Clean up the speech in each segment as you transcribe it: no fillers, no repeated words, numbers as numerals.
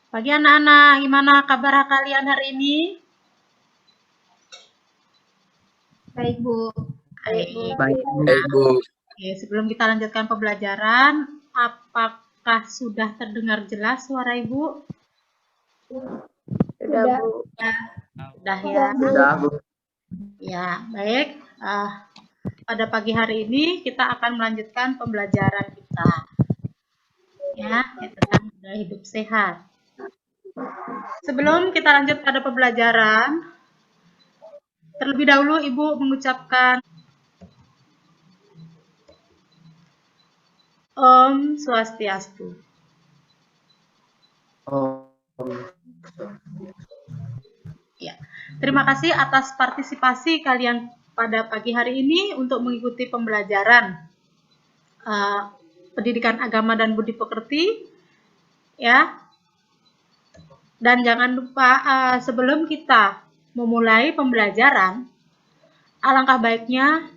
Pagi anak-anak, gimana kabar kalian hari ini? Baik, Bu. Baik. Baik, Bu. Oke, sebelum kita lanjutkan pembelajaran, apakah sudah terdengar jelas suara Ibu? Sudah, Bu. Sudah ya? Sudah, Bu. Ya, baik. Pada pagi hari ini kita akan melanjutkan pembelajaran kita. Ya, tentang budaya hidup sehat. Sebelum kita lanjut pada pembelajaran, terlebih dahulu Ibu mengucapkan Om Swastiastu. Ya, terima kasih atas partisipasi kalian pada pagi hari ini untuk mengikuti pembelajaran pendidikan agama dan budi pekerti. Ya, dan jangan lupa sebelum kita memulai pembelajaran, alangkah baiknya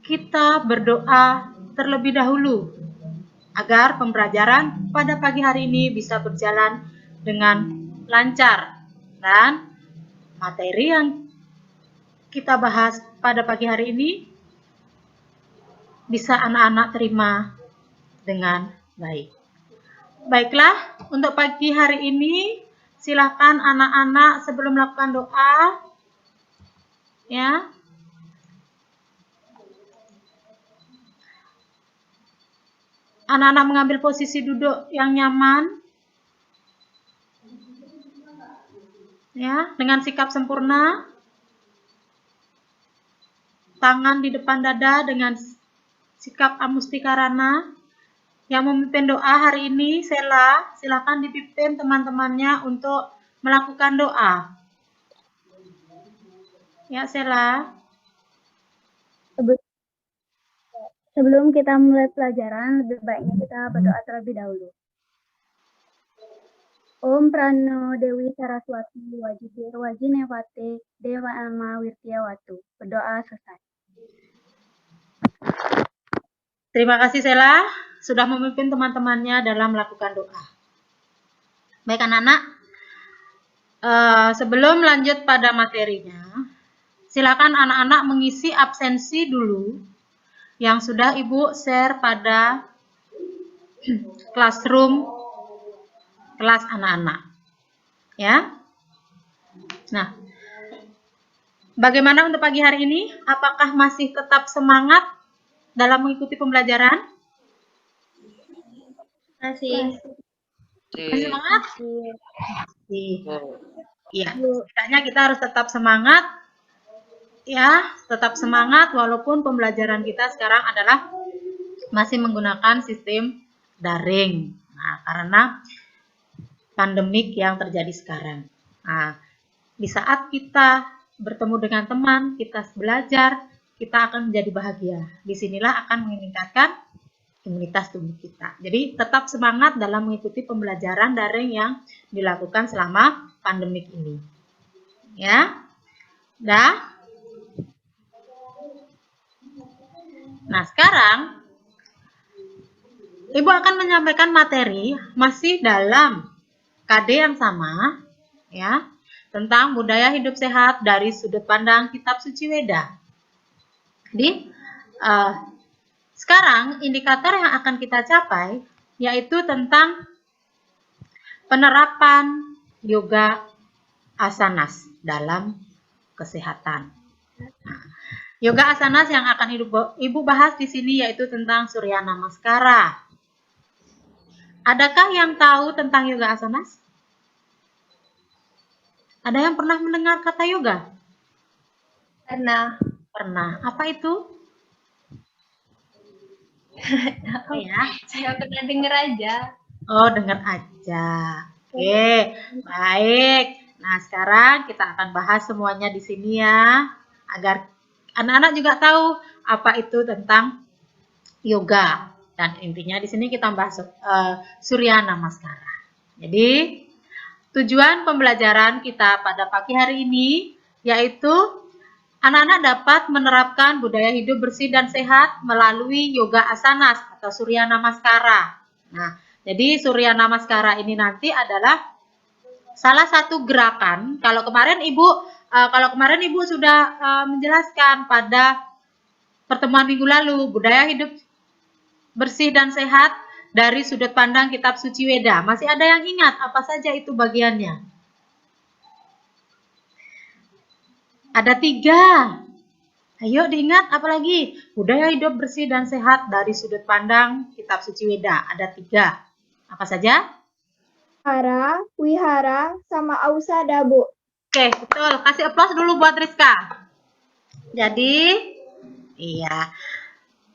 kita berdoa terlebih dahulu agar pembelajaran pada pagi hari ini bisa berjalan dengan lancar dan materi yang kita bahas pada pagi hari ini bisa anak-anak terima dengan baik. Baiklah, untuk pagi hari ini silakan anak-anak sebelum melakukan doa ya. Anak-anak mengambil posisi duduk yang nyaman. Ya, dengan sikap sempurna. Tangan di depan dada dengan sikap amustikarana. Yang memimpin doa hari ini, Sela, silakan dipimpin teman-temannya untuk melakukan doa. Ya, Sela. Sebelum kita mulai pelajaran, lebih baiknya kita berdoa terlebih dahulu. Om Prano Dewi Saraswati Wajibir Wajinewate Dewa Alma Wirtiawatu. Berdoa selesai. Terima kasih Sela sudah memimpin teman-temannya dalam melakukan doa. Baik anak-anak, sebelum lanjut pada materinya, silakan anak-anak mengisi absensi dulu yang sudah Ibu share pada classroom kelas anak-anak. Ya. Nah, bagaimana untuk pagi hari ini? Apakah masih tetap semangat dalam mengikuti pembelajaran? Masih. Masih semangat? Iya. Setidaknya kita harus tetap semangat. Ya, tetap semangat walaupun pembelajaran kita sekarang adalah masih menggunakan sistem daring. Nah, karena pandemik yang terjadi sekarang. Nah, di saat kita bertemu dengan teman, kita belajar, kita akan menjadi bahagia. Disinilah akan meningkatkan imunitas tubuh kita. Jadi tetap semangat dalam mengikuti pembelajaran daring yang dilakukan selama pandemik ini. Ya, dah. Nah, sekarang Ibu akan menyampaikan materi masih dalam KD yang sama, ya, tentang budaya hidup sehat dari sudut pandang Kitab Suci Weda. Jadi, sekarang indikator yang akan kita capai yaitu tentang penerapan yoga asanas dalam kesehatan. Nah, yoga asanas yang akan Ibu bahas di sini yaitu tentang Surya Namaskara. Adakah yang tahu tentang yoga asanas? Ada yang pernah mendengar kata yoga? Pernah. Pernah. Apa itu? Ya. Saya pernah dengar aja. Oh, dengar aja. Oke, baik. Nah, sekarang kita akan bahas semuanya di sini ya, agar anak-anak juga tahu apa itu tentang yoga. Dan intinya di sini kita bahas Surya Namaskara. Jadi, tujuan pembelajaran kita pada pagi hari ini yaitu anak-anak dapat menerapkan budaya hidup bersih dan sehat melalui yoga asanas atau Surya Namaskara. Nah, Jadi Surya Namaskara ini nanti adalah salah satu gerakan. Kalau kemarin Ibu sudah menjelaskan pada pertemuan minggu lalu, budaya hidup bersih dan sehat dari sudut pandang kitab suci Weda. Masih ada yang ingat apa saja itu bagiannya? Ada 3. Ayo diingat apalagi? Budaya hidup bersih dan sehat dari sudut pandang kitab suci Weda. Ada 3. Apa saja? Wihara, sama Ausada, Bu. Oke, betul. Kasih aplaus dulu buat Rizka. Jadi, iya.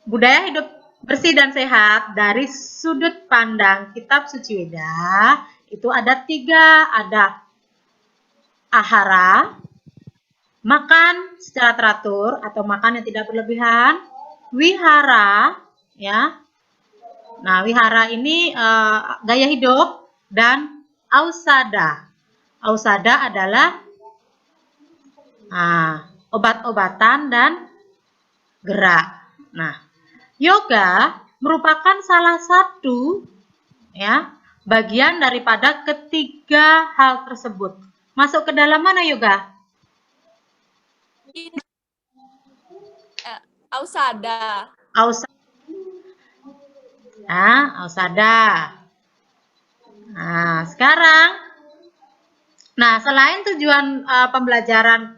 Budaya hidup bersih dan sehat dari sudut pandang kitab suci Weda itu ada 3. Ada ahara, makan secara teratur atau makan yang tidak berlebihan. Wihara, ya. Nah, wihara ini gaya hidup. Dan ausada. Ausada adalah obat-obatan dan gerak. Nah, yoga merupakan salah satu ya bagian daripada ketiga hal tersebut. Masuk ke dalam mana yoga? Ausada. Ausada. Nah, sekarang selain tujuan pembelajaran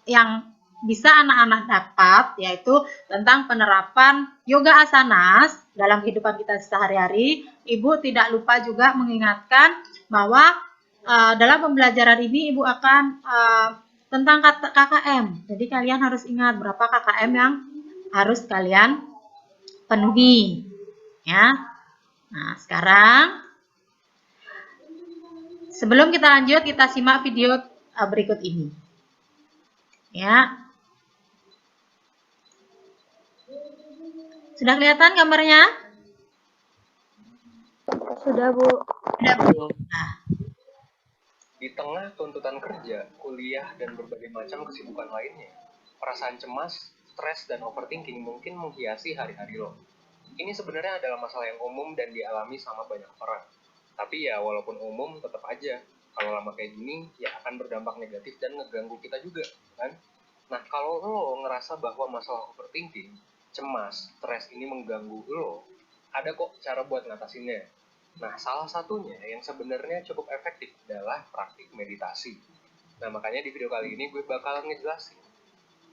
yang bisa anak-anak dapat, yaitu tentang penerapan yoga asanas dalam kehidupan kita sehari-hari, Ibu tidak lupa juga mengingatkan bahwa dalam pembelajaran ini Ibu akan tentang KKM. Jadi kalian harus ingat berapa KKM yang harus kalian penuhi. Ya. Nah, sekarang sebelum kita lanjut, kita simak video berikut ini. Ya. Sudah kelihatan gambarnya? Sudah, Bu. Sudah, Bu. Nah. Di tengah tuntutan kerja, kuliah, dan berbagai macam kesibukan lainnya, perasaan cemas, stres, dan overthinking mungkin menghiasi hari-hari lo. Ini sebenarnya adalah masalah yang umum dan dialami sama banyak orang. Tapi ya walaupun umum, tetap aja. Kalau lama kayak gini, ya akan berdampak negatif dan ngeganggu kita juga, kan? Nah, kalau lo ngerasa bahwa masalah overthinking, cemas, stres ini mengganggu lo, ada kok cara buat ngatasinnya. Nah, salah satunya yang sebenarnya cukup efektif adalah praktik meditasi. Nah, makanya di video kali ini gue bakal ngejelasin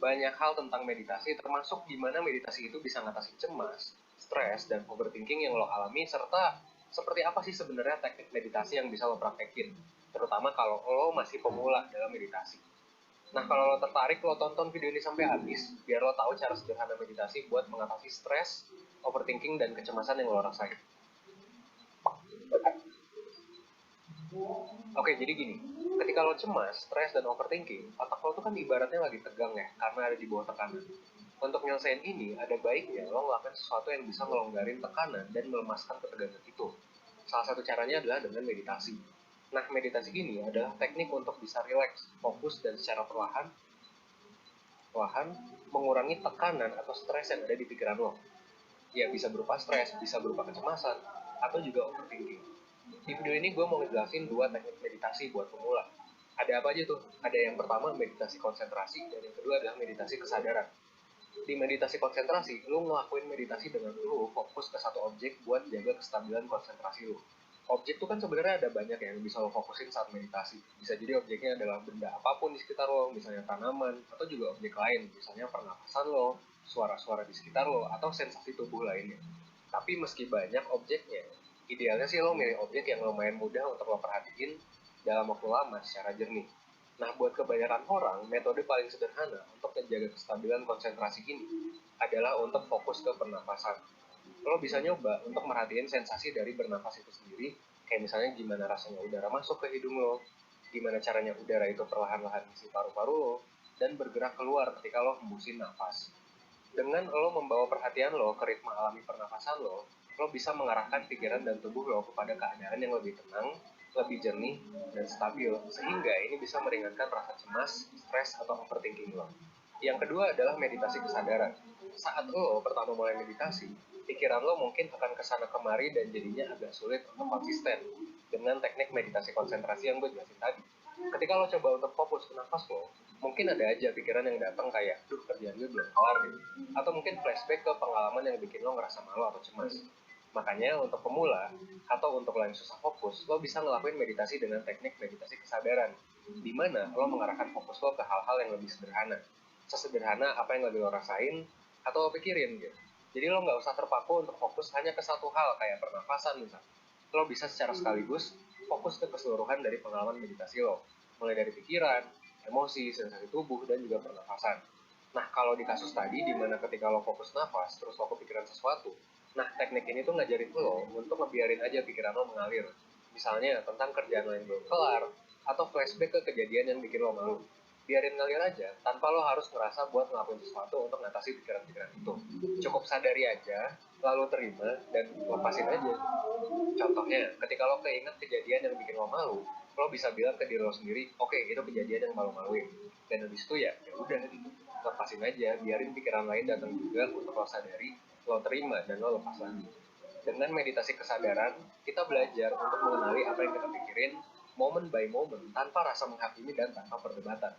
banyak hal tentang meditasi, termasuk gimana meditasi itu bisa ngatasin cemas, stres, dan overthinking yang lo alami, serta seperti apa sih sebenarnya teknik meditasi yang bisa lo praktekin, terutama kalau lo masih pemula dalam meditasi. Nah, kalau lo tertarik, lo tonton video ini sampai habis, biar lo tahu cara sederhana meditasi buat mengatasi stres, overthinking, dan kecemasan yang lo rasain. Oke, jadi gini, ketika lo cemas, stres, dan overthinking, otak lo tuh kan ibaratnya lagi tegang ya, karena ada di bawah tekanan. Untuk nyelesain ini, ada baiknya lo ngelakuin sesuatu yang bisa ngelonggarin tekanan dan melemaskan ketegangan itu. Salah satu caranya adalah dengan meditasi. Nah, meditasi ini adalah teknik untuk bisa rileks, fokus, dan secara perlahan mengurangi tekanan atau stres yang ada di pikiran lo. Ya, bisa berupa stres, bisa berupa kecemasan, atau juga overthinking. Di video ini gue mau ngejelasin 2 teknik meditasi buat pemula. Ada apa aja tuh? Ada yang pertama meditasi konsentrasi, dan yang kedua adalah meditasi kesadaran. Di meditasi konsentrasi, lo ngelakuin meditasi dengan lo fokus ke satu objek buat jaga kestabilan konsentrasi lo. Objek itu kan sebenarnya ada banyak yang bisa lo fokusin saat meditasi. Bisa jadi objeknya adalah benda apapun di sekitar lo, misalnya tanaman, atau juga objek lain, misalnya pernapasan lo, suara-suara di sekitar lo, atau sensasi tubuh lainnya. Tapi meski banyak objeknya, idealnya sih lo milih objek yang lumayan mudah untuk lo perhatiin dalam waktu lama secara jernih. Nah, buat kebanyakan orang, metode paling sederhana untuk menjaga kestabilan konsentrasi ini adalah untuk fokus ke pernapasan. Lo bisa nyoba untuk merhatiin sensasi dari bernafas itu sendiri, kayak misalnya gimana rasanya udara masuk ke hidung lo, gimana caranya udara itu perlahan-lahan isi paru-paru lo, dan bergerak keluar ketika lo hembusin nafas. Dengan lo membawa perhatian lo ke ritme alami pernafasan lo bisa mengarahkan pikiran dan tubuh lo kepada keadaan yang lebih tenang, lebih jernih, dan stabil, sehingga ini bisa meringankan rasa cemas, stres, atau overthinking lo. Yang kedua adalah meditasi kesadaran. Saat lo pertama mulai meditasi, pikiran lo mungkin akan kesana kemari dan jadinya agak sulit untuk konsisten dengan teknik meditasi konsentrasi yang gue jelasin tadi. Ketika lo coba untuk fokus ke nafas lo, mungkin ada aja pikiran yang datang kayak, duh kerjaan gue belum kelar gitu. Atau mungkin flashback ke pengalaman yang bikin lo ngerasa malu atau cemas. Makanya untuk pemula atau untuk lo yang susah fokus, lo bisa ngelakuin meditasi dengan teknik meditasi kesadaran, di mana lo mengarahkan fokus lo ke hal-hal yang lebih sederhana. Sesederhana apa yang lagi lo rasain atau lo pikirin gitu. Jadi lo nggak usah terpaku untuk fokus hanya ke satu hal kayak pernafasan misalnya. Lo bisa secara sekaligus fokus ke keseluruhan dari pengalaman meditasi lo, mulai dari pikiran, emosi, sensasi tubuh, dan juga pernafasan. Nah, kalau di kasus tadi, di mana ketika lo fokus nafas, terus lo kepikiran sesuatu, nah teknik ini tuh ngajarin lo untuk ngebiarin aja pikiran lo mengalir. Misalnya tentang kerjaan lo yang belum kelar, atau flashback ke kejadian yang bikin lo malu. Biarin ngalir aja, tanpa lo harus ngerasa buat ngelakuin sesuatu untuk ngatasi pikiran-pikiran itu. Cukup sadari aja, lalu terima, dan lepasin aja. Contohnya, ketika lo keinget kejadian yang bikin lo malu, lo bisa bilang ke diri lo sendiri, oke, itu kejadian yang malu-maluin. Dan habis itu ya udah gitu. Lepasin aja, biarin pikiran lain datang juga untuk lo sadari, lo terima, dan lo lepas lagi. Dengan meditasi kesadaran, kita belajar untuk mengenali apa yang kita pikirin, moment by moment, tanpa rasa menghakimi dan tanpa perdebatan.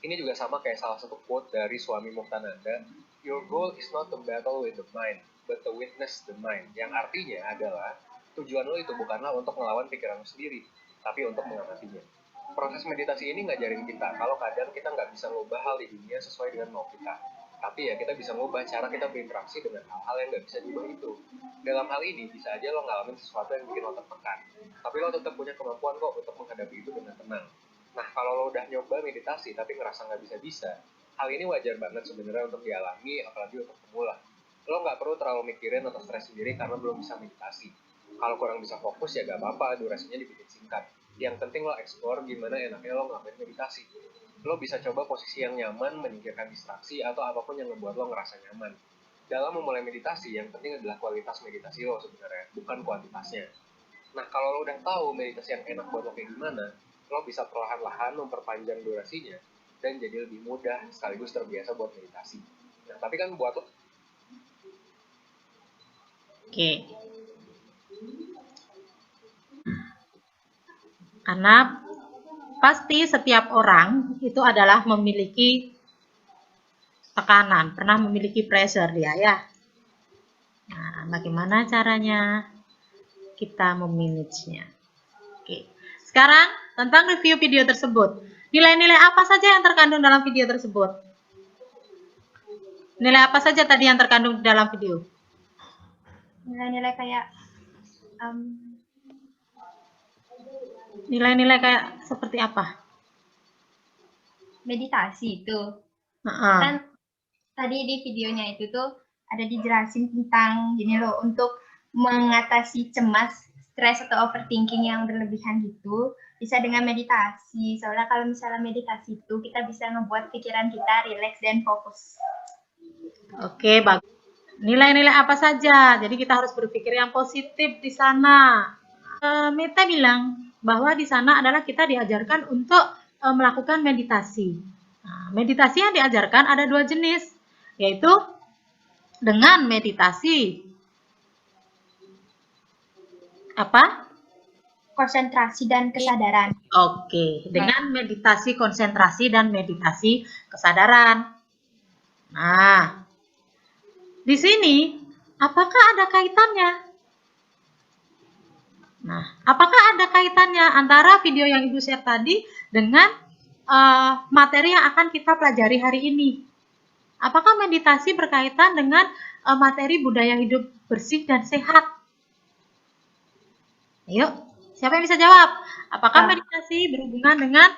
Ini juga sama kayak salah satu quote dari Swami Muktananda, your goal is not to battle with the mind, but to witness the mind. Yang artinya adalah, tujuan lo itu bukanlah untuk melawan pikiran lo sendiri, tapi untuk mengamatinya. Proses meditasi ini ngajarin kita kalau kadang kita nggak bisa ngubah hal di dunia sesuai dengan mau kita. Tapi ya kita bisa ngubah cara kita berinteraksi dengan hal-hal yang nggak bisa diubah itu. Dalam hal ini bisa aja lo ngalamin sesuatu yang bikin lo tertekan. Tapi lo tetap punya kemampuan kok untuk menghadapi itu dengan tenang. Nah kalau lo udah nyoba meditasi tapi ngerasa nggak bisa-bisa, hal ini wajar banget sebenarnya untuk dialami, apalagi untuk pemula. Lo nggak perlu terlalu mikirin atau stres sendiri karena belum bisa meditasi. Kalau kurang bisa fokus ya gak apa-apa, durasinya dibikin singkat. Yang penting lo explore gimana enaknya lo ngelakuin meditasi. Lo bisa coba posisi yang nyaman, menyingkirkan distraksi, atau apapun yang membuat lo ngerasa nyaman. Dalam memulai meditasi, yang penting adalah kualitas meditasi lo sebenarnya, bukan kuantitasnya. Nah, kalau lo udah tahu meditasi yang enak buat lo kayak gimana, lo bisa perlahan-lahan memperpanjang durasinya, dan jadi lebih mudah sekaligus terbiasa buat meditasi. Nah, tapi kan buat lo... Oke. Karena pasti setiap orang itu adalah memiliki tekanan, pernah memiliki pressure dia ya. Nah, bagaimana caranya kita memanagenya? Oke. Sekarang tentang review video tersebut. Nilai-nilai apa saja yang terkandung dalam video tersebut? Nilai apa saja tadi yang terkandung dalam video? Nilai-nilai kayak Nilai-nilai kayak seperti apa? meditasi itu. Kan tadi di videonya itu tuh ada dijelasin tentang gini loh, untuk mengatasi cemas, stres atau overthinking yang berlebihan gitu bisa dengan meditasi. Soalnya kalau misalnya meditasi itu kita bisa ngebuat pikiran kita rileks dan fokus. Oke, bagus. Nilai-nilai apa saja? Jadi kita harus berpikir yang positif di sana. Meta bilang bahwa di sana adalah kita diajarkan untuk melakukan meditasi. Nah, meditasi yang diajarkan ada dua jenis, yaitu dengan meditasi apa? Konsentrasi dan kesadaran. Oke, dengan meditasi konsentrasi dan meditasi kesadaran. Nah, di sini apakah ada kaitannya? Nah, apakah ada kaitannya antara video yang Ibu share tadi dengan materi yang akan kita pelajari hari ini? Apakah meditasi berkaitan dengan materi budaya hidup bersih dan sehat? Ayo, siapa yang bisa jawab? Apakah meditasi berhubungan dengan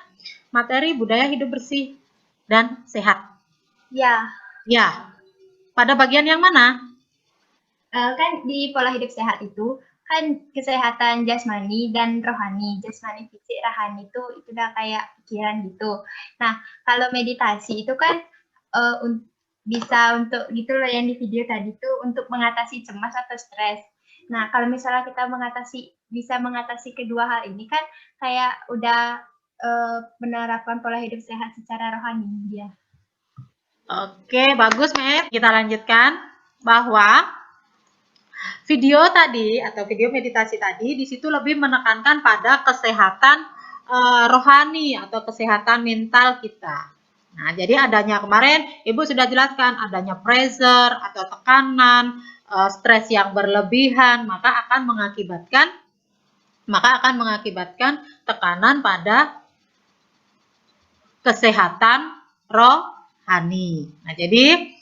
materi budaya hidup bersih dan sehat? Ya. Ya. Pada bagian yang mana? Kan di pola hidup sehat itu kan kesehatan jasmani dan rohani. Jasmani, fisik, rohani itu udah kayak pikiran gitu. Nah, kalau meditasi itu kan bisa untuk gitu loh yang di video tadi tuh untuk mengatasi cemas atau stres. Nah, kalau misalnya kita bisa mengatasi kedua hal ini kan kayak udah menerapkan pola hidup sehat secara rohani dia. Oke, bagus, Met. Kita lanjutkan bahwa video tadi atau video meditasi tadi di situ lebih menekankan pada kesehatan rohani atau kesehatan mental kita. Nah, jadi adanya kemarin Ibu sudah jelaskan adanya pressure atau tekanan, stres yang berlebihan, maka akan mengakibatkan tekanan pada kesehatan rohani. Nah, jadi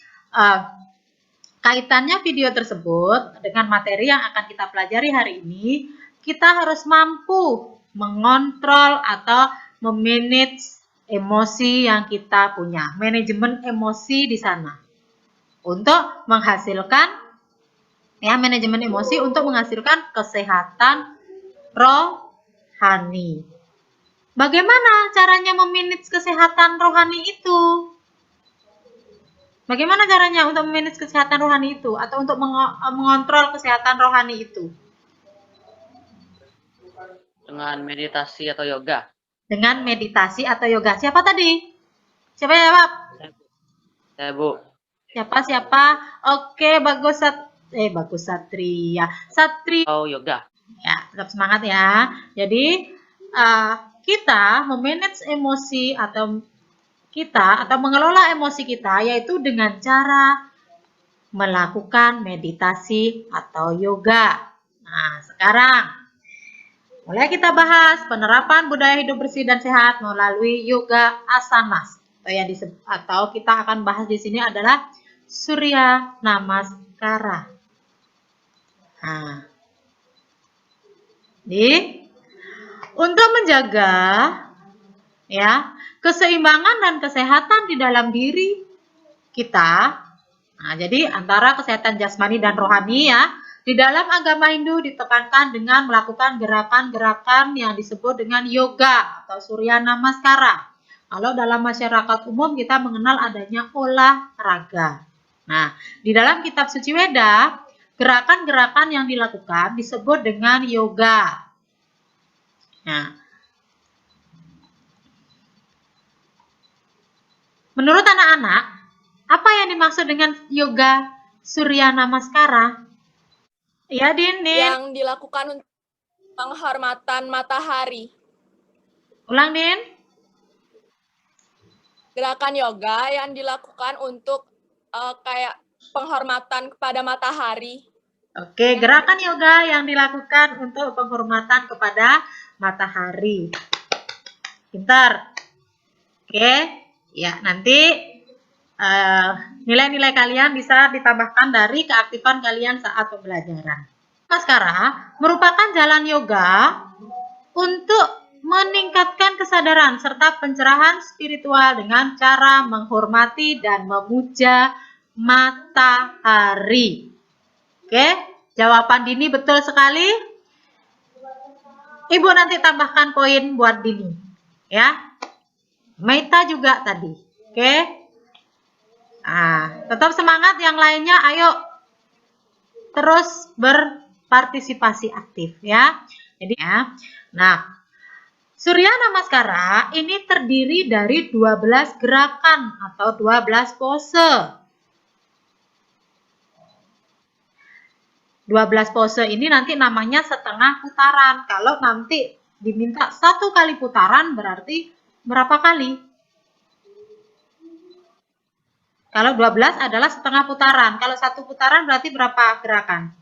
kaitannya video tersebut dengan materi yang akan kita pelajari hari ini, kita harus mampu mengontrol atau memanage emosi yang kita punya, manajemen emosi di sana untuk menghasilkan manajemen emosi untuk menghasilkan kesehatan rohani. Bagaimana caranya memanage kesehatan rohani itu? Bagaimana caranya untuk memanage kesehatan rohani itu atau untuk mengontrol kesehatan rohani itu? Dengan meditasi atau yoga. Dengan meditasi atau yoga. Siapa tadi? Siapa ya, Pak? Saya, Bu. Siapa? Oke, bagus Satria. Oh, yoga. Ya, tetap semangat ya. Jadi, kita memanage emosi atau mengelola emosi kita yaitu dengan cara melakukan meditasi atau yoga. Nah, sekarang mulai kita bahas penerapan budaya hidup bersih dan sehat melalui yoga asanas. Atau kita akan bahas di sini adalah Surya Namaskara. Nah, untuk menjaga keseimbangan dan kesehatan di dalam diri kita. Nah, jadi antara kesehatan jasmani dan rohani di dalam agama Hindu ditekankan dengan melakukan gerakan-gerakan yang disebut dengan yoga atau Surya Namaskara. Kalau dalam masyarakat umum kita mengenal adanya olahraga. Nah, di dalam kitab suci Weda, gerakan-gerakan yang dilakukan disebut dengan yoga. Nah, menurut anak-anak, apa yang dimaksud dengan yoga Surya Namaskara? Ya, Din. Yang dilakukan untuk penghormatan matahari. Ulang, Din. Gerakan yoga yang dilakukan untuk kayak penghormatan kepada matahari. Oke, gerakan yoga yang dilakukan untuk penghormatan kepada matahari. Pintar. Oke, ya nanti nilai-nilai kalian bisa ditambahkan dari keaktifan kalian saat pembelajaran. Namaskara merupakan jalan yoga untuk meningkatkan kesadaran serta pencerahan spiritual dengan cara menghormati dan memuja matahari. Oke, jawaban Dini betul sekali. Ibu nanti tambahkan poin buat Dini. Ya. Maita juga tadi. Oke. Nah, tetap semangat yang lainnya, ayo terus berpartisipasi aktif ya. Jadi nah, Surya Namaskara ini terdiri dari 12 gerakan atau 12 pose. 12 pose ini nanti namanya setengah putaran. Kalau nanti diminta 1 kali putaran berarti berapa kali? Kalau 12 adalah setengah putaran. Kalau 1 putaran berarti berapa gerakan?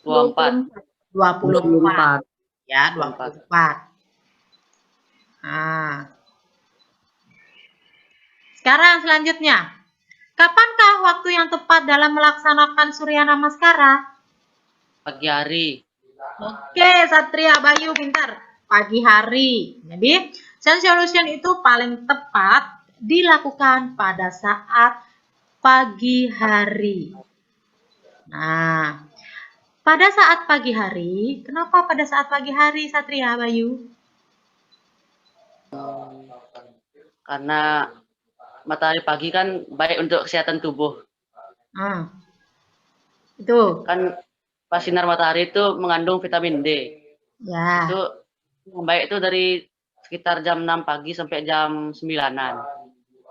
24. 24. Ya, 24. Nah. Sekarang selanjutnya. Kapankah waktu yang tepat dalam melaksanakan Surya Namaskara? Pagi hari. Oke, Satria Bayu pintar. Pagi hari. Jadi, Sun Solution itu paling tepat dilakukan pada saat pagi hari. Nah, pada saat pagi hari, kenapa pada saat pagi hari, Satria Bayu? Karena matahari pagi kan baik untuk kesehatan tubuh. Itu. Kan pas sinar matahari itu mengandung vitamin D. Ya. Itu yang baik itu dari sekitar jam 6 pagi sampai jam 9-an.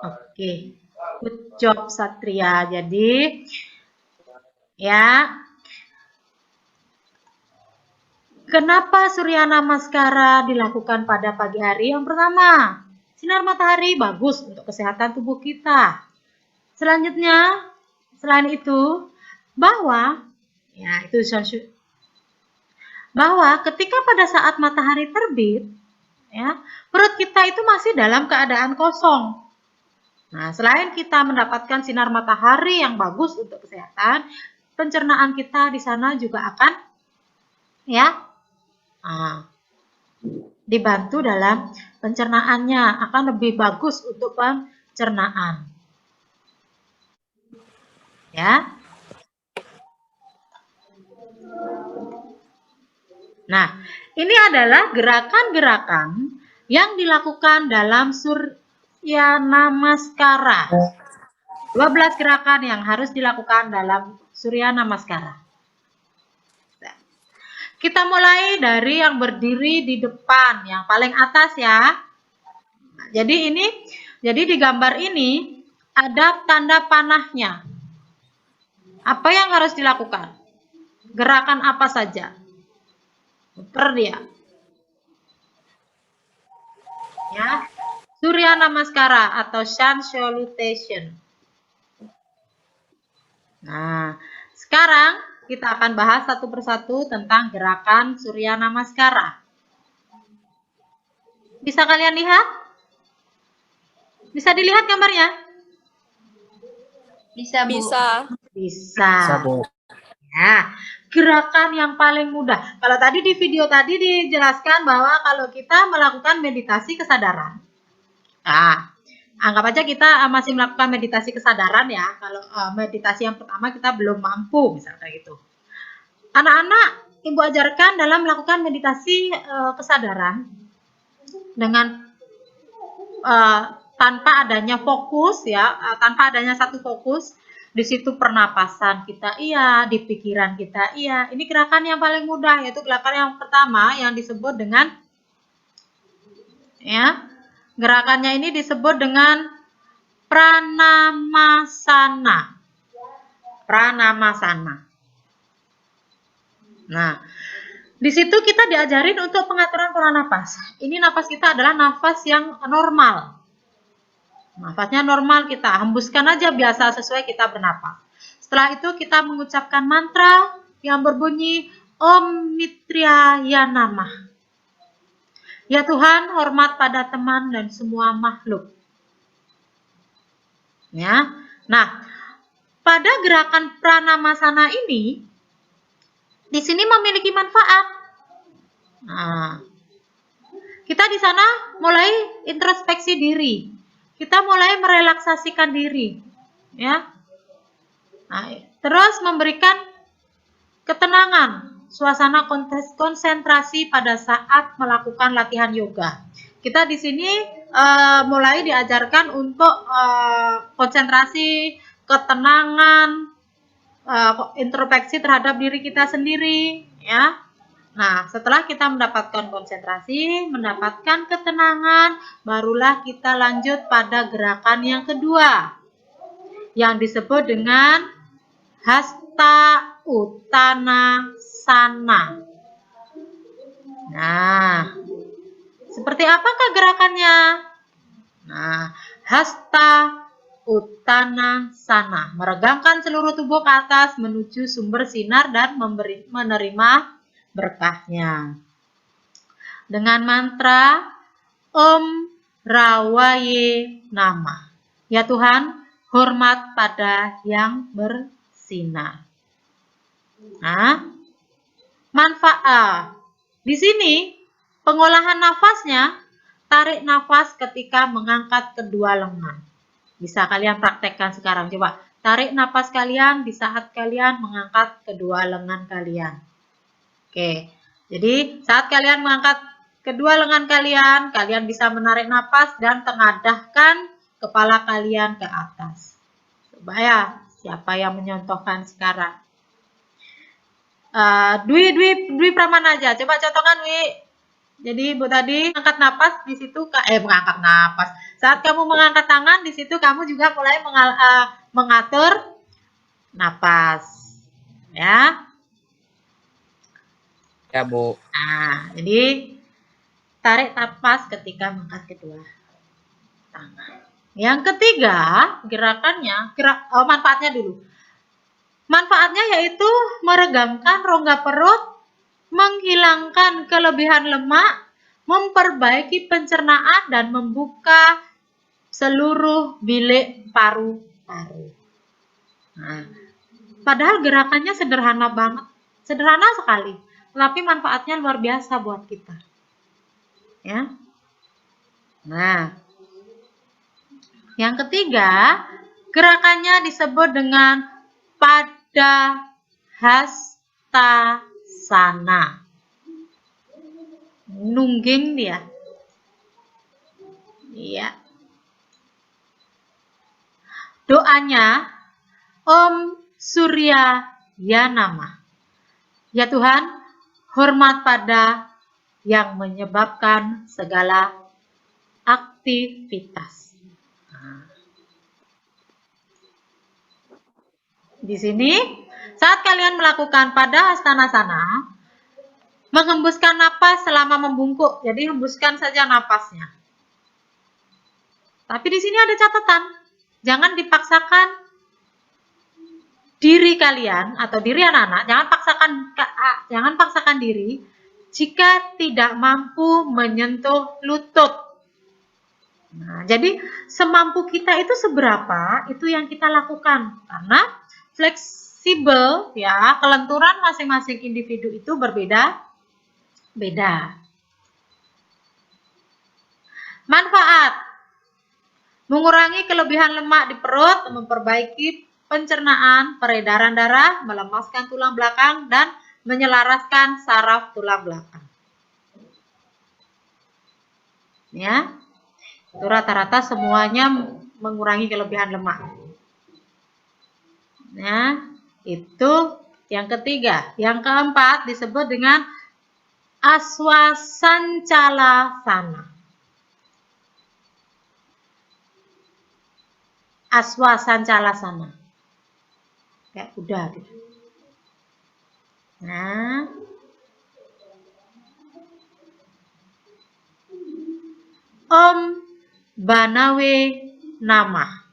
Oke. Good job Satria. Jadi ya, kenapa Surya Namaskara dilakukan pada pagi hari? Yang pertama, sinar matahari bagus untuk kesehatan tubuh kita. Selanjutnya, selain itu, bahwa ketika pada saat matahari terbit, ya, perut kita itu masih dalam keadaan kosong. Nah, selain kita mendapatkan sinar matahari yang bagus untuk kesehatan, pencernaan kita di sana juga akan dibantu dalam pencernaannya, akan lebih bagus untuk pencernaan. Ya. Nah, ini adalah gerakan-gerakan yang dilakukan dalam Surya Namaskara. 12 gerakan yang harus dilakukan dalam Surya Namaskara. Kita mulai dari yang berdiri di depan, yang paling atas ya. Nah, jadi di gambar ini ada tanda panahnya. Apa yang harus dilakukan? Gerakan apa saja? Puter dia. Ya. Surya Namaskara atau Sun Salutation. Nah, sekarang kita akan bahas satu persatu tentang gerakan Surya Namaskara. Bisa kalian lihat? Bisa dilihat gambarnya? Bisa, Bu. Bisa. Ya, gerakan yang paling mudah. Kalau tadi di video tadi dijelaskan bahwa kalau kita melakukan meditasi kesadaran, anggap aja kita masih melakukan meditasi kesadaran ya. Kalau meditasi yang pertama kita belum mampu, misalnya gitu. Anak-anak, Ibu ajarkan dalam melakukan meditasi kesadaran dengan tanpa adanya fokus ya, tanpa adanya satu fokus. Di situ pernapasan kita iya, di pikiran kita iya. Ini gerakan yang paling mudah, yaitu gerakan yang pertama yang disebut dengan gerakannya ini disebut dengan Pranamasana. Pranamasana. Nah, di situ kita diajarin untuk pengaturan pola nafas. Ini nafas kita adalah nafas yang normal. Nafasnya normal, kita hembuskan aja biasa sesuai kita bernapas. Setelah itu kita mengucapkan mantra yang berbunyi Om Mitraya Namah. Ya Tuhan, hormat pada teman dan semua makhluk. Ya. Nah, pada gerakan Pranamasana ini di sini memiliki manfaat. Nah, kita di sana mulai introspeksi diri. Kita mulai merelaksasikan diri, ya. Nah, terus memberikan ketenangan, suasana konsentrasi pada saat melakukan latihan yoga. Kita di sini mulai diajarkan untuk konsentrasi, ketenangan, introspeksi terhadap diri kita sendiri, ya. Nah, setelah kita mendapatkan konsentrasi, mendapatkan ketenangan, barulah kita lanjut pada gerakan yang kedua, yang disebut dengan Hasta Uttanasana. Nah, seperti apakah gerakannya? Nah, Hasta Uttanasana, meregangkan seluruh tubuh ke atas menuju sumber sinar dan menerima berkahnya. Dengan mantra Om Rawaye Nama. Ya Tuhan, hormat pada yang bersinar. Nah, manfaat. Di sini pengolahan nafasnya, tarik nafas ketika mengangkat kedua lengan. Bisa kalian praktekkan sekarang. Coba tarik nafas kalian di saat kalian mengangkat kedua lengan kalian. Oke, jadi saat kalian mengangkat kedua lengan kalian, kalian bisa menarik nafas dan tengadahkan kepala kalian ke atas. Coba ya, siapa yang menyontohkan sekarang? Dwi Pramana aja, coba contohkan Dwi. Jadi Ibu tadi angkat napas di situ mengangkat napas. Saat kamu mengangkat tangan di situ kamu juga mulai mengatur napas. Ya. Ya, Bu. Nah, jadi tarik napas ketika mengangkat kedua tangan. Yang ketiga, gerakannya, manfaatnya dulu. Manfaatnya yaitu meregamkan rongga perut, menghilangkan kelebihan lemak, memperbaiki pencernaan, dan membuka seluruh bilik paru-paru. Nah, padahal gerakannya sederhana banget, sederhana sekali, tapi manfaatnya luar biasa buat kita. Ya. Nah, yang ketiga, gerakannya disebut dengan Padahastasana. Nungging dia. Iya. Doanya Om Surya Yanama. Ya Tuhan, hormat pada yang menyebabkan segala aktivitas. Di sini, saat kalian melakukan Padahastasana, menghembuskan napas selama membungkuk. Jadi hembuskan saja napasnya. Tapi di sini ada catatan. Jangan dipaksakan diri kalian atau diri anak-anak, jangan paksakan diri jika tidak mampu menyentuh lutut. Nah, jadi semampu kita itu seberapa, itu yang kita lakukan. Karena fleksibel, ya, kelenturan masing-masing individu itu berbeda-beda. Manfaat: mengurangi kelebihan lemak di perut, memperbaiki pencernaan, peredaran darah, melemaskan tulang belakang, dan menyelaraskan saraf tulang belakang. Ya, itu rata-rata semuanya mengurangi kelebihan lemak. Nah, itu yang ketiga. Yang keempat disebut dengan Aswasancalasana. Aswasancalasana. Kayak kuda gitu. Nah, Om Banawe Nama.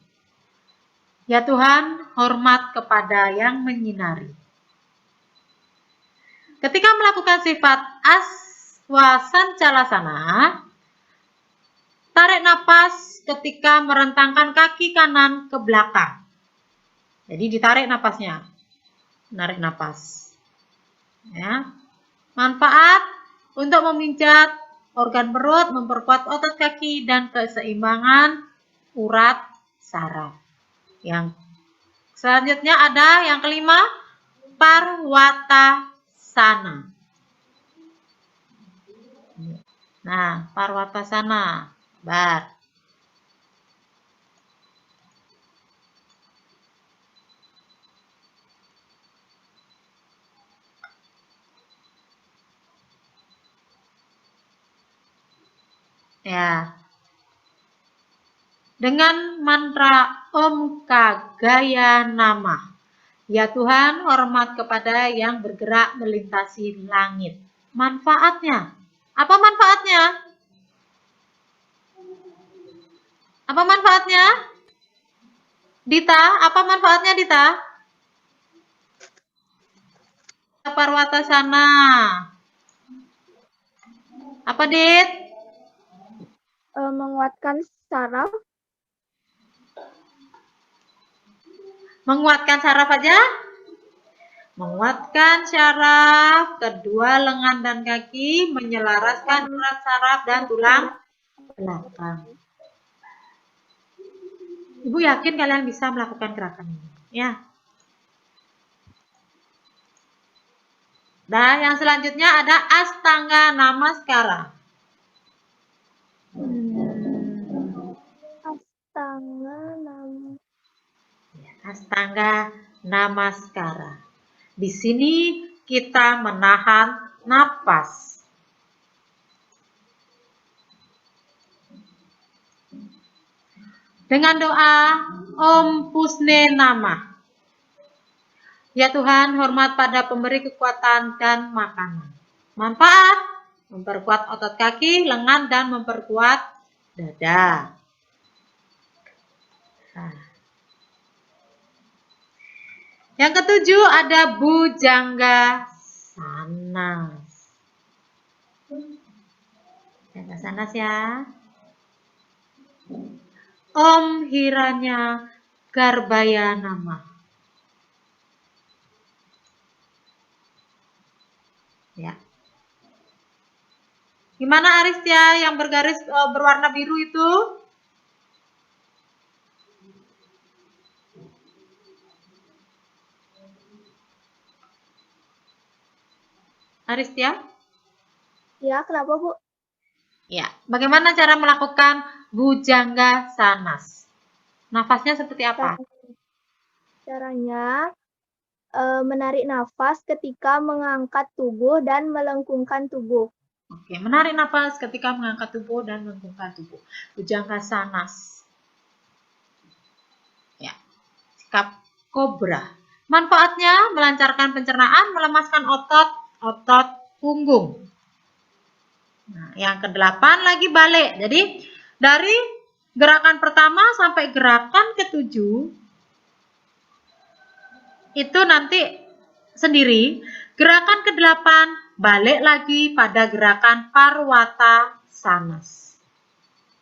Ya Tuhan, hormat kepada yang menyinari. Ketika melakukan sifat Aswasancalasana, tarik napas ketika merentangkan kaki kanan ke belakang. Jadi ditarik napasnya. Menarik napas. Ya. Manfaat untuk memijat organ perut, memperkuat otot kaki, dan keseimbangan urat saraf. Yang selanjutnya ada yang kelima, Parwatasana. Nah, Parwatasana. Bar. Ya. Dengan mantra Om Kagaya Nama. Ya Tuhan, hormat kepada yang bergerak melintasi langit. Manfaatnya. Apa manfaatnya? Apa manfaatnya? Dita, apa manfaatnya Dita? Parwatasana. Apa Dit? Menguatkan saraf. Menguatkan saraf aja? Menguatkan saraf, kedua lengan dan kaki, menyelaraskan urat saraf dan tulang belakang. Ibu yakin kalian bisa melakukan gerakan ini, ya. Nah, yang selanjutnya ada Astanga Namaskara. Astanga Namaskara. Di sini kita menahan napas. dengan doa Om Pusne Nama. Ya Tuhan, hormat pada pemberi kekuatan dan makanan. Manfaat memperkuat otot kaki, lengan, dan memperkuat dada. Nah. Yang ketujuh ada Bujangga Sanas. Bujangga Sanas ya. Om Hiranya Garbaya Nama. Ya. Gimana Aristia yang bergaris berwarna biru itu? Aristia? Ya, kenapa Bu? Ya, bagaimana cara melakukan Bujangga Sanas? Nafasnya seperti apa? Caranya menarik nafas ketika mengangkat tubuh dan melengkungkan tubuh. Oke, menarik nafas ketika mengangkat tubuh dan melengkungkan tubuh. Bujangga Sanas. Ya, sikap kobra. Manfaatnya melancarkan pencernaan, melemaskan otot punggung. Nah, yang ke-8 lagi balik. Jadi dari gerakan pertama sampai gerakan ke-7 itu nanti sendiri. Gerakan ke-8 balik lagi pada gerakan Parwata Sanas.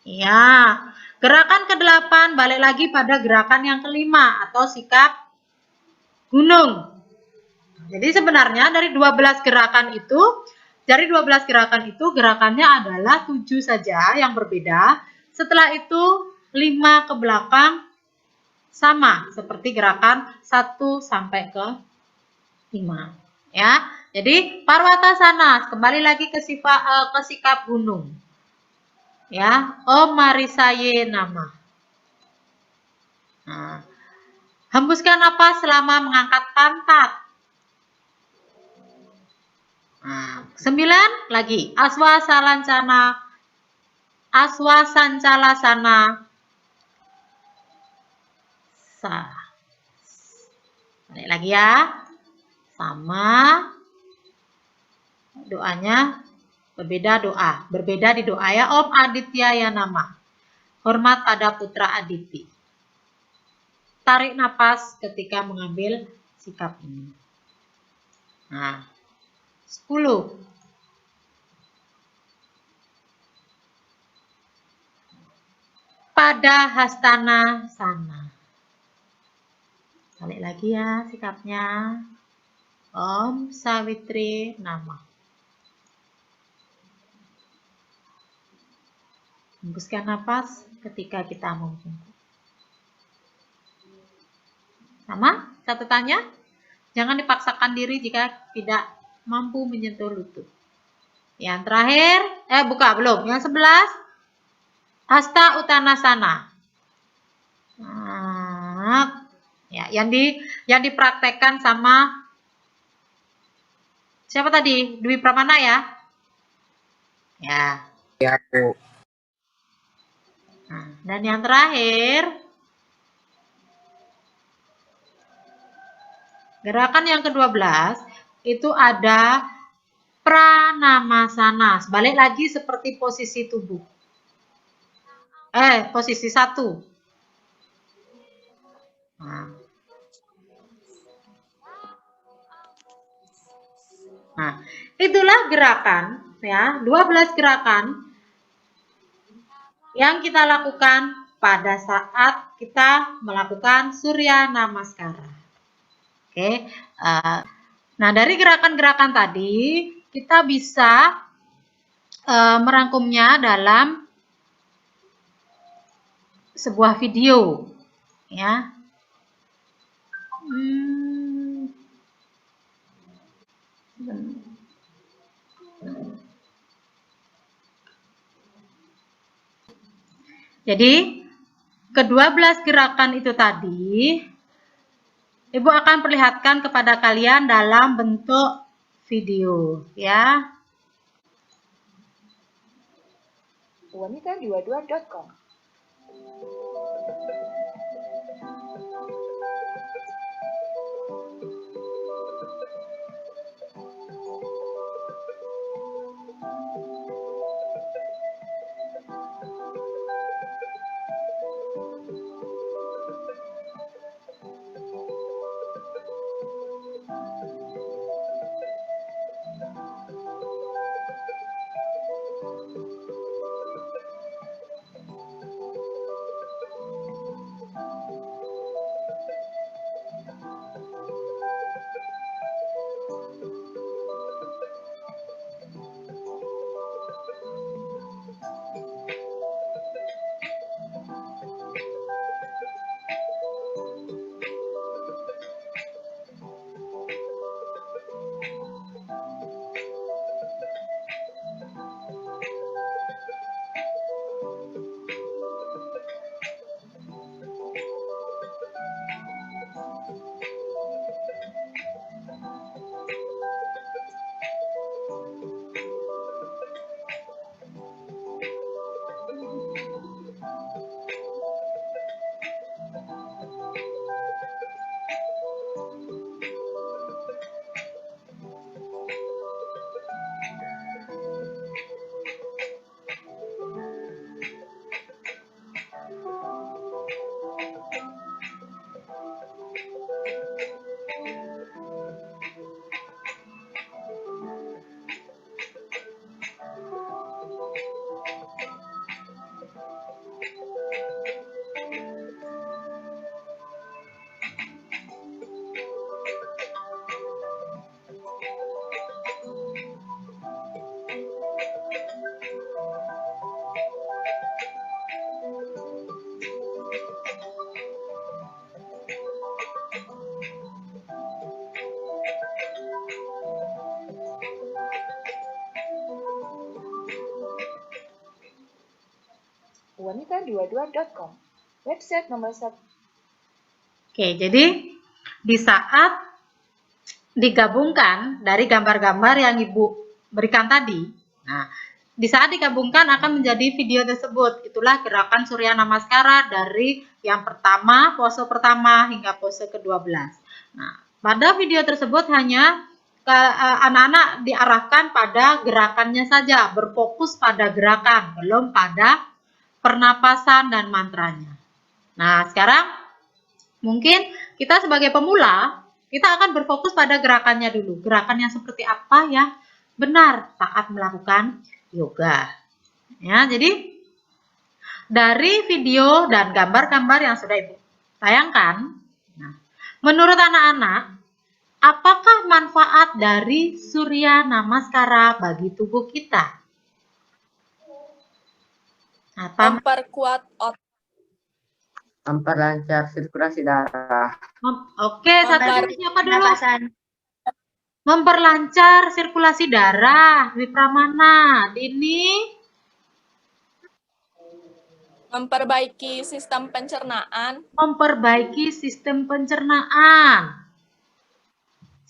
Ya, gerakan ke-8 balik lagi pada gerakan yang ke-5 atau sikap gunung. Jadi sebenarnya dari 12 gerakan itu, gerakannya adalah 7 saja yang berbeda. Setelah itu 5 ke belakang sama seperti gerakan 1 sampai ke 5. Ya. Jadi Parwata Sanas kembali lagi ke sikap gunung. Ya, Om Marisaye Nama. Nah, hembuskan napas selama mengangkat pantat. Nah, 9 lagi Aswasancalasana sa. Balik lagi ya. Sama doanya berbeda di doa ya. Om Adityaya Nama. Hormat pada putra Aditi. Tarik napas ketika mengambil sikap ini. Nah, 10. Pada Hastana Sana. Balik lagi ya sikapnya. Om Sawitri Nama. Hembuskan napas ketika kita membungkuk. Sama catatannya, jangan dipaksakan diri jika tidak mampu menyentuh lutut. Yang terakhir, belum. Yang 11, Hasta Uttanasana. Nah, ya, yang dipraktekkan sama siapa tadi? Dwi Pramana ya? Ya. Ya, Bu. Nah, dan yang terakhir, gerakan yang ke-12 itu ada Pranamasana. Balik lagi seperti posisi tubuh. Posisi 1. Nah, itulah gerakan ya, 12 gerakan yang kita lakukan pada saat kita melakukan Surya Namaskara. Oke. Nah, dari gerakan-gerakan tadi kita bisa merangkumnya dalam sebuah video ya. Jadi ke-12 gerakan itu tadi Ibu akan perlihatkan kepada kalian dalam bentuk video ya. wanita22.com surya22.com. Website nomor 1. Oke, jadi di saat digabungkan dari gambar-gambar yang Ibu berikan tadi, nah, di saat digabungkan akan menjadi video tersebut. Itulah gerakan Surya Namaskara dari yang pertama, pose pertama hingga pose ke-12. Nah, pada video tersebut hanya anak-anak diarahkan pada gerakannya saja, berfokus pada gerakan, belum pada pernapasan dan mantranya. Nah, sekarang mungkin kita sebagai pemula, kita akan berfokus pada gerakannya dulu. Gerakannya seperti apa yang benar saat melakukan yoga. Ya, jadi dari video dan gambar-gambar yang sudah Ibu tayangkan, nah, menurut anak-anak, apakah manfaat dari Surya Namaskara bagi tubuh kita? Apa? Memperkuat otot. Memperlancar sirkulasi darah. Oke, satu siapa dulu? Pernapasan. Memperlancar sirkulasi darah. Dwi Pramana, Dini. Memperbaiki sistem pencernaan. Memperbaiki sistem pencernaan.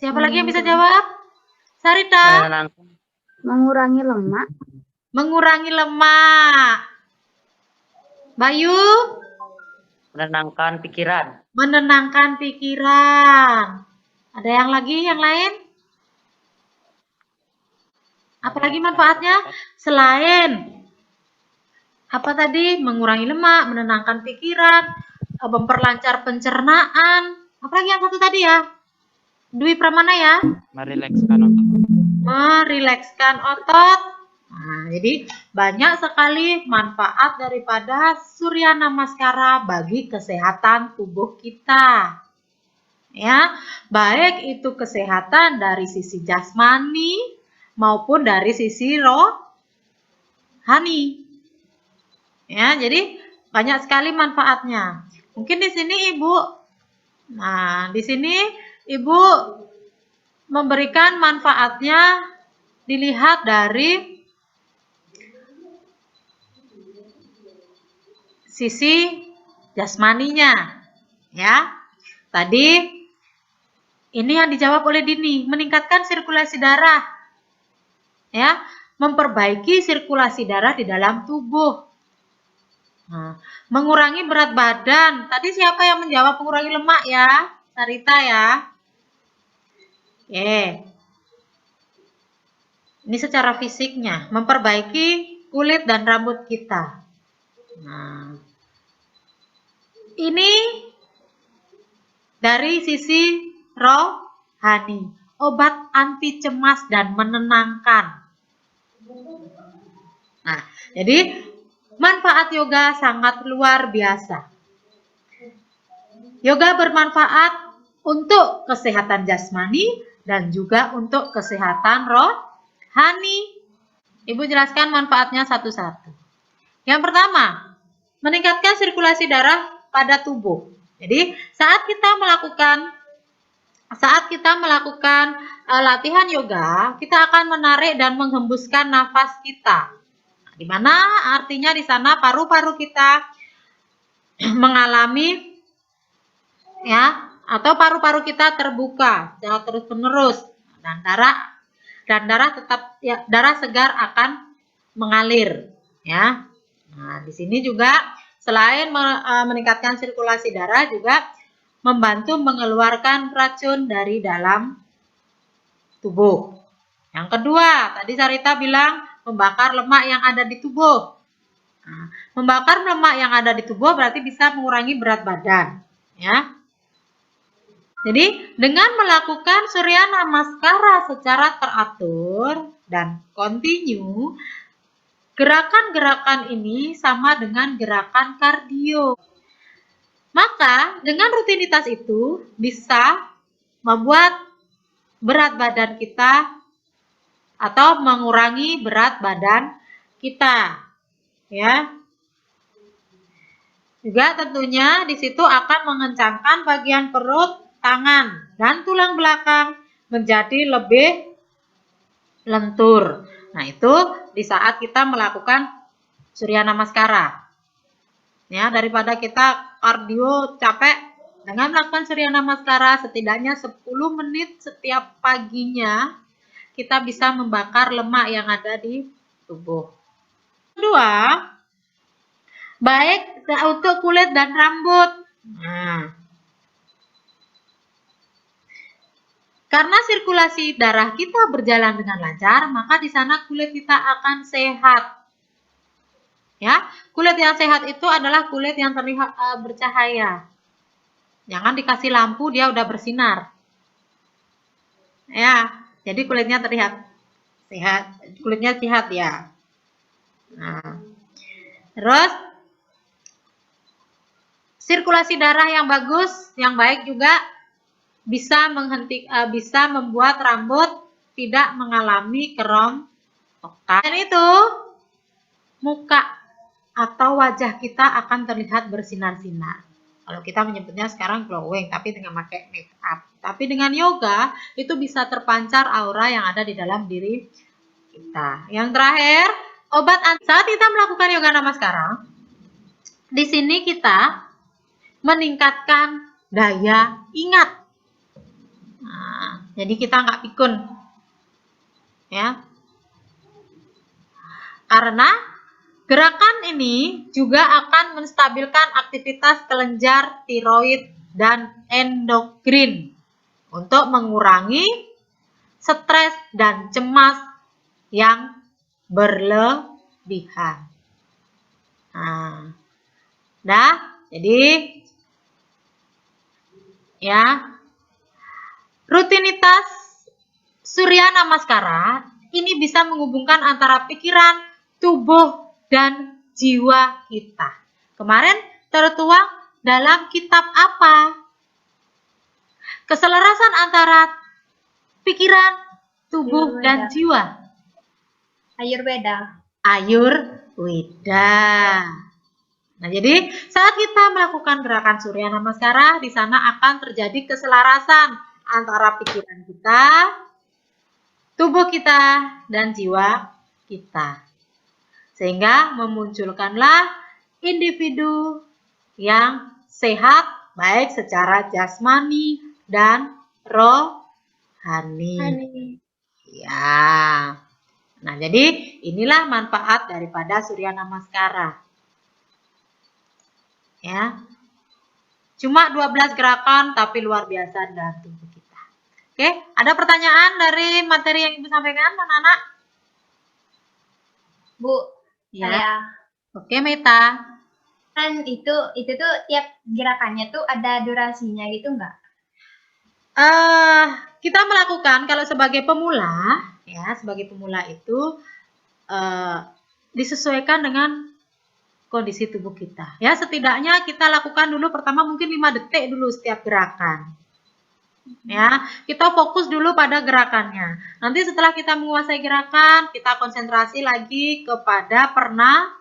Siapa lagi yang bisa jawab? Sarita. Mengurangi lemak. Mengurangi lemak. Bayu. Menenangkan pikiran. Menenangkan pikiran. Ada yang lagi, yang lain? Apalagi manfaatnya? Selain apa tadi? Mengurangi lemak, menenangkan pikiran, memperlancar pencernaan. Apalagi yang satu tadi ya? Dwi Pramana ya? Merilekskan otot. Merilekskan otot. Nah, jadi banyak sekali manfaat daripada Surya Namaskara bagi kesehatan tubuh kita. Ya, baik itu kesehatan dari sisi jasmani maupun dari sisi rohani. Ya, jadi banyak sekali manfaatnya. Mungkin di sini Ibu, nah di sini Ibu memberikan manfaatnya dilihat dari sisi jasmaninya, ya. Tadi ini yang dijawab oleh Dini, meningkatkan sirkulasi darah, ya, memperbaiki sirkulasi darah di dalam tubuh. Nah, mengurangi berat badan. Tadi siapa yang menjawab mengurangi lemak ya? Sarita ya. Oke. Ini secara fisiknya, memperbaiki kulit dan rambut kita. Nah, ini dari sisi rohani, obat anti cemas dan menenangkan. Nah, jadi manfaat yoga sangat luar biasa. Yoga bermanfaat untuk kesehatan jasmani dan juga untuk kesehatan rohani. Ibu jelaskan manfaatnya satu-satu. Yang pertama, meningkatkan sirkulasi darah pada tubuh. Jadi, saat kita melakukan latihan yoga, kita akan menarik dan menghembuskan nafas kita. Di mana artinya di sana paru-paru kita mengalami ya, atau paru-paru kita terbuka secara terus-menerus dan darah tetap ya, darah segar akan mengalir ya. Nah, di sini juga selain meningkatkan sirkulasi darah juga membantu mengeluarkan racun dari dalam tubuh. Yang kedua, tadi Sarita bilang membakar lemak yang ada di tubuh. Nah, membakar lemak yang ada di tubuh berarti bisa mengurangi berat badan, ya. Jadi, dengan melakukan Surya Namaskara secara teratur dan kontinu, gerakan-gerakan ini sama dengan gerakan kardio. Maka, dengan rutinitas itu bisa membuat berat badan kita atau mengurangi berat badan kita, ya. Juga tentunya di situ akan mengencangkan bagian perut, tangan, dan tulang belakang menjadi lebih lentur. Nah, itu di saat kita melakukan Surya Namaskara. Ya, daripada kita kardio capek, dengan melakukan Surya Namaskara setidaknya 10 menit setiap paginya, kita bisa membakar lemak yang ada di tubuh. Kedua, baik untuk kulit dan rambut. Nah, karena sirkulasi darah kita berjalan dengan lancar, maka di sana kulit kita akan sehat. Ya, kulit yang sehat itu adalah kulit yang terlihat bercahaya. Jangan dikasih lampu dia udah bersinar. Ya, jadi kulitnya terlihat sehat, kulitnya sehat ya. Nah, terus sirkulasi darah yang bagus, yang baik juga bisa membuat rambut tidak mengalami kerontokan. Dan itu muka atau wajah kita akan terlihat bersinar-sinar. Kalau kita menyebutnya sekarang glowing, tapi dengan pakai make up. Tapi dengan yoga, itu bisa terpancar aura yang ada di dalam diri kita. Yang terakhir, obat saat kita melakukan yoga namaskara, di sini kita meningkatkan daya ingat. Nah, jadi kita nggak pikun. Ya. Karena gerakan ini juga akan menstabilkan aktivitas kelenjar tiroid dan endokrin untuk mengurangi stres dan cemas yang berlebihan. Nah, jadi ya, rutinitas Surya Namaskara ini bisa menghubungkan antara pikiran, tubuh, dan jiwa kita. Kemarin tertuang dalam kitab apa? Keselarasan antara pikiran, tubuh, dan jiwa. Ayurveda. Ayurveda. Nah, jadi saat kita melakukan gerakan Surya Namaskara, di sana akan terjadi keselarasan antara pikiran kita, tubuh kita, dan jiwa kita. Sehingga memunculkanlah individu yang sehat, baik secara jasmani dan rohani. Ya. Nah, jadi inilah manfaat daripada Surya Namaskara. Ya. Cuma 12 gerakan tapi luar biasa dalam tubuh kita. Oke, ada pertanyaan dari materi yang Ibu sampaikan, anak-anak? Bu, Ya. saya Oke, Meta. kan itu tuh tiap gerakannya tuh ada durasinya gitu nggak? Kita melakukan kalau sebagai pemula, ya, sebagai pemula itu disesuaikan dengan kondisi tubuh kita. Ya, setidaknya kita lakukan dulu pertama mungkin 5 detik dulu setiap gerakan. Ya, kita fokus dulu pada gerakannya. Nanti setelah kita menguasai gerakan, kita konsentrasi lagi kepada pernapasan.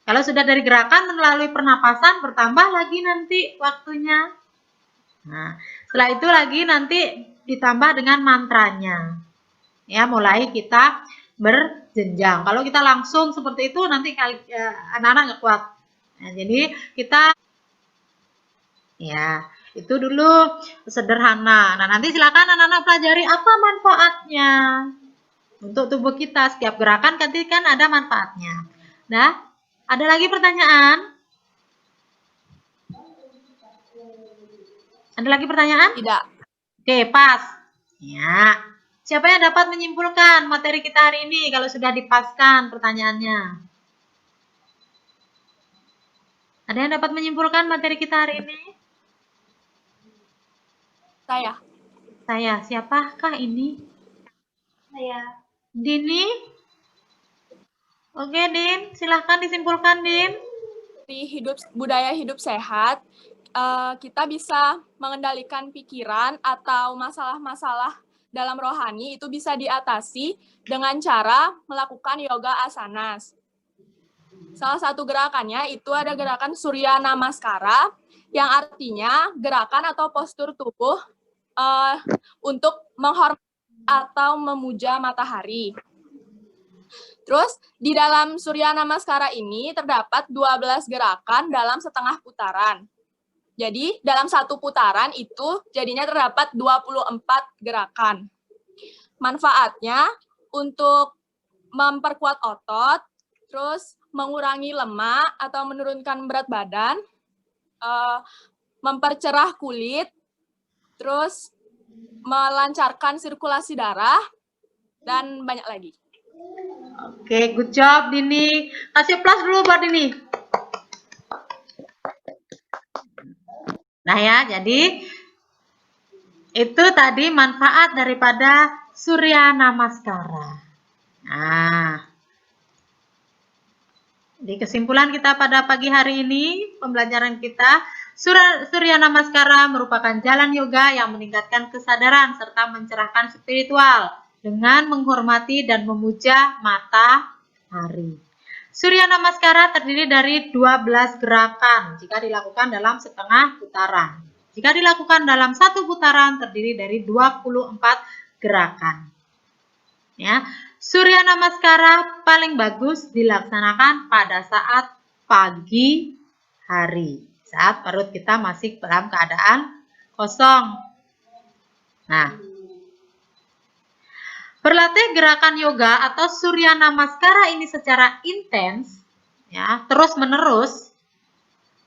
Kalau sudah dari gerakan melalui pernapasan, bertambah lagi nanti waktunya. Nah, setelah itu lagi nanti ditambah dengan mantranya. Ya, mulai kita berjenjang. Kalau kita langsung seperti itu nanti anak-anak nggak kuat. Nah, jadi kita ya itu dulu sederhana. Nah, nanti silakan anak-anak pelajari apa manfaatnya untuk tubuh kita. Setiap gerakan nanti kan ada manfaatnya. Nah, ada lagi pertanyaan? Ada lagi pertanyaan? Tidak. Oke, pas. Ya. Siapa yang dapat menyimpulkan materi kita hari ini kalau sudah dipaskan pertanyaannya? Ada yang dapat menyimpulkan materi kita hari ini? Saya. Saya. Siapakah ini? Saya. Dini? Oke, Din. Silahkan disimpulkan, Din. Di budaya hidup sehat, kita bisa mengendalikan pikiran atau masalah-masalah dalam rohani itu bisa diatasi dengan cara melakukan yoga asanas. Salah satu gerakannya itu ada gerakan Surya Namaskara, yang artinya gerakan atau postur tubuh untuk menghormati atau memuja matahari. Terus di dalam Surya Namaskara ini terdapat 12 gerakan dalam setengah putaran. Jadi dalam satu putaran itu jadinya terdapat 24 gerakan. Manfaatnya untuk memperkuat otot, terus mengurangi lemak atau menurunkan berat badan, mempercerah kulit, terus melancarkan sirkulasi darah, dan banyak lagi. Oke, good job Dini. Kasih plus dulu buat Dini. Nah ya, jadi itu tadi manfaat daripada Surya Namaskara. Nah, di kesimpulan kita pada pagi hari ini, pembelajaran kita, Surya Namaskara merupakan jalan yoga yang meningkatkan kesadaran serta mencerahkan spiritual dengan menghormati dan memuja matahari. Surya Namaskara terdiri dari 12 gerakan jika dilakukan dalam setengah putaran. Jika dilakukan dalam satu putaran terdiri dari 24 gerakan. Ya, Surya Namaskara paling bagus dilaksanakan pada saat pagi hari, saat perut kita masih dalam keadaan kosong. Nah, berlatih gerakan yoga atau Surya Namaskara ini secara intens, ya, terus-menerus,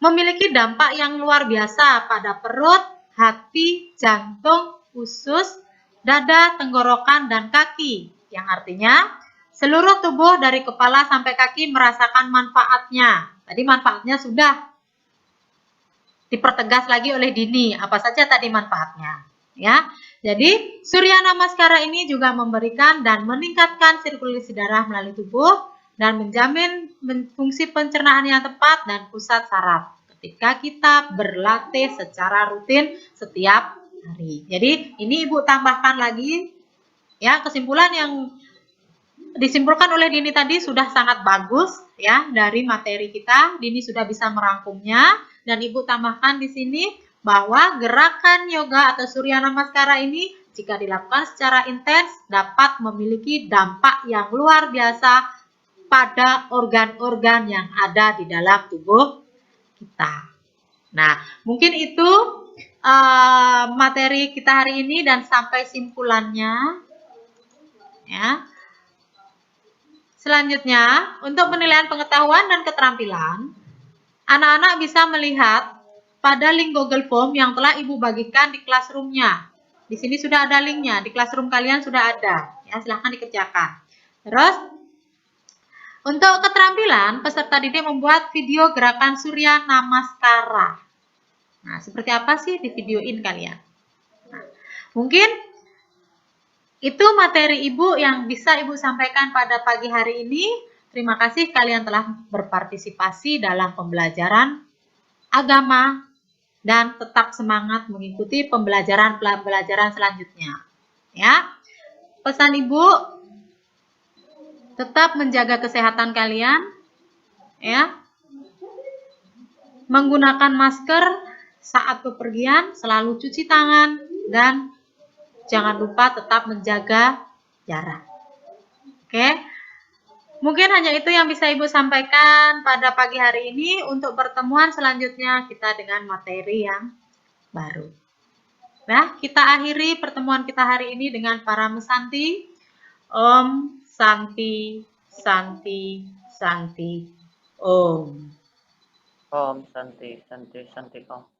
memiliki dampak yang luar biasa pada perut, hati, jantung, usus, dada, tenggorokan, dan kaki. Yang artinya, seluruh tubuh dari kepala sampai kaki merasakan manfaatnya. Tadi manfaatnya sudah dipertegas lagi oleh Dini. Apa saja tadi manfaatnya? Ya, jadi Surya Namaskara ini juga memberikan dan meningkatkan sirkulasi darah melalui tubuh dan menjamin fungsi pencernaan yang tepat dan pusat saraf ketika kita berlatih secara rutin setiap hari. Jadi ini Ibu tambahkan lagi ya, kesimpulan yang disimpulkan oleh Dini tadi sudah sangat bagus ya dari materi kita. Dini sudah bisa merangkumnya dan Ibu tambahkan di sini bahwa gerakan yoga atau Surya Namaskara ini jika dilakukan secara intens dapat memiliki dampak yang luar biasa pada organ-organ yang ada di dalam tubuh kita. Nah, mungkin itu materi kita hari ini dan sampai simpulannya. Ya. Selanjutnya, untuk penilaian pengetahuan dan keterampilan, anak-anak bisa melihat pada link Google Form yang telah Ibu bagikan di classroom-nya. Di sini sudah ada linknya, di classroom kalian sudah ada. Ya, silahkan dikerjakan. Terus, untuk keterampilan, peserta didik membuat video gerakan Surya Namaskara. Nah, seperti apa sih di videoin kalian? Nah, mungkin itu materi Ibu yang bisa Ibu sampaikan pada pagi hari ini. Terima kasih kalian telah berpartisipasi dalam pembelajaran agama dan tetap semangat mengikuti pembelajaran selanjutnya. Ya. Pesan Ibu, tetap menjaga kesehatan kalian, ya. Menggunakan masker saat bepergian, selalu cuci tangan dan jangan lupa tetap menjaga jarak. Oke. Mungkin hanya itu yang bisa Ibu sampaikan pada pagi hari ini. Untuk pertemuan selanjutnya kita dengan materi yang baru. Nah, kita akhiri pertemuan kita hari ini dengan para mesanti. Om Santi Santi Santi Om. Om Santi Santi Santi Om.